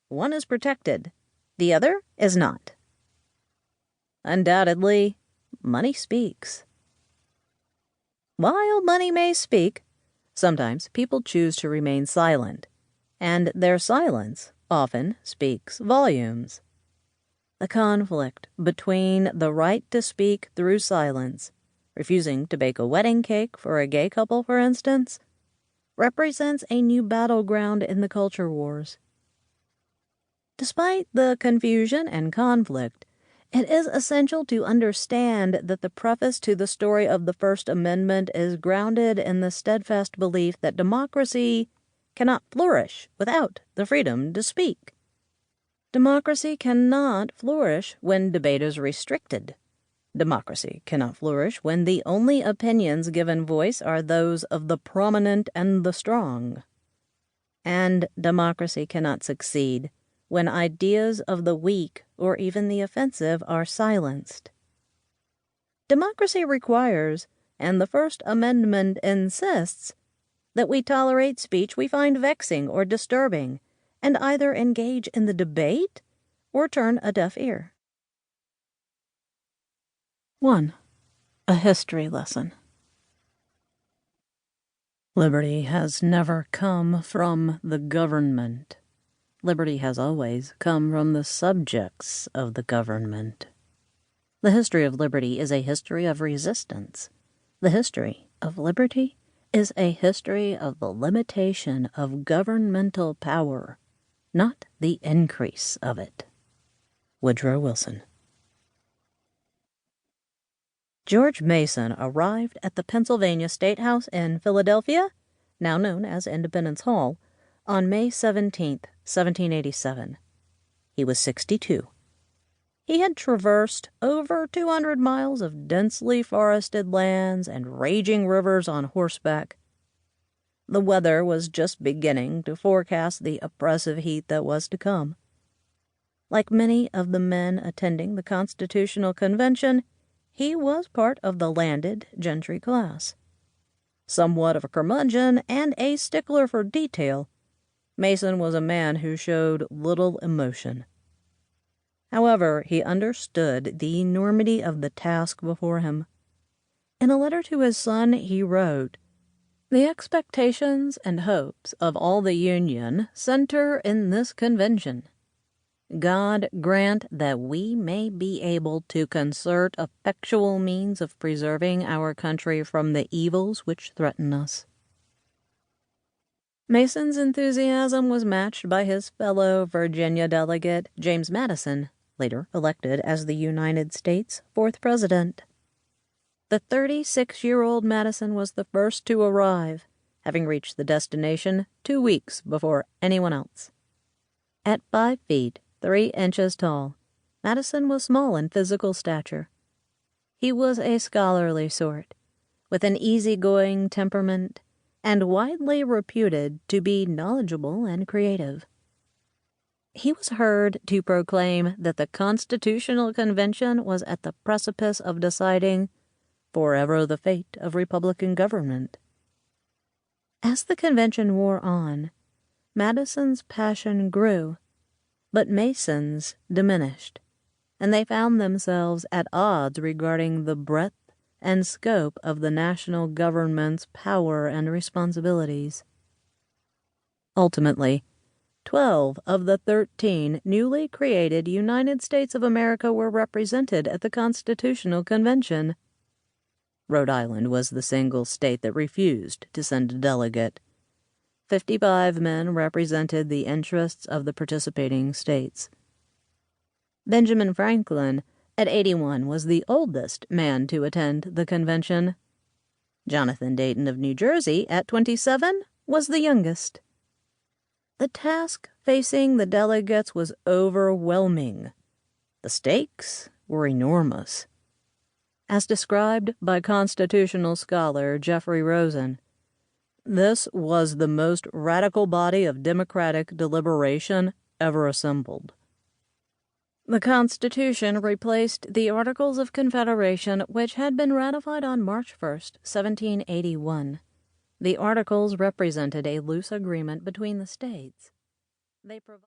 One is protected, the other is not. Undoubtedly, money speaks. While money may speak, sometimes people choose to remain silent, and their silence often speaks volumes. The conflict between the right to speak through silence, refusing to bake a wedding cake for a gay couple, for instance, represents a new battleground in the culture wars. Despite the confusion and conflict, it is essential to understand that the preface to the story of the First Amendment is grounded in the steadfast belief that democracy cannot flourish without the freedom to speak. Democracy cannot flourish when debate is restricted. Democracy cannot flourish when the only opinions given voice are those of the prominent and the strong. And democracy cannot succeed when ideas of the weak or even the offensive are silenced. Democracy requires, and the First Amendment insists, that we tolerate speech we find vexing or disturbing, and either engage in the debate or turn a deaf ear. 1. A history lesson. Liberty has never come from the government. Liberty has always come from the subjects of the government. The history of liberty is a history of resistance. The history of liberty is a history of the limitation of governmental power, not the increase of it. Woodrow Wilson. George Mason arrived at the Pennsylvania State House in Philadelphia, now known as Independence Hall, on May 17, 1787. He was 62. He had traversed over 200 miles of densely forested lands and raging rivers on horseback. The weather was just beginning to forecast the oppressive heat that was to come. Like many of the men attending the Constitutional Convention, he was part of the landed gentry class. Somewhat of a curmudgeon and a stickler for detail, Mason was a man who showed little emotion. However, he understood the enormity of the task before him. In a letter to his son, he wrote, "The expectations and hopes of all the Union center in this convention. God grant that we may be able to concert effectual means of preserving our country from the evils which threaten us." Mason's enthusiasm was matched by his fellow Virginia delegate, James Madison, later elected as the United States' 4th president. The 36-year-old Madison was the first to arrive, having reached the destination 2 weeks before anyone else. At 5 feet, 3 inches tall, Madison was small in physical stature. He was a scholarly sort, with an easygoing temperament, and widely reputed to be knowledgeable and creative. He was heard to proclaim that the Constitutional Convention was at the precipice of deciding forever the fate of Republican government. As the convention wore on, Madison's passion grew, but Mason's diminished, and they found themselves at odds regarding the breadth and scope of the national government's power and responsibilities. Ultimately, 12 of the 13 newly created United States of America were represented at the Constitutional Convention. Rhode Island was the single state that refused to send a delegate. 55 men represented the interests of the participating states. Benjamin Franklin, at 81, was the oldest man to attend the convention. Jonathan Dayton of New Jersey, at 27, was the youngest. The task facing the delegates was overwhelming. The stakes were enormous. As described by constitutional scholar Jeffrey Rosen, this was the most radical body of democratic deliberation ever assembled. The Constitution replaced the Articles of Confederation, which had been ratified on March 1, 1781. The Articles represented a loose agreement between the states. They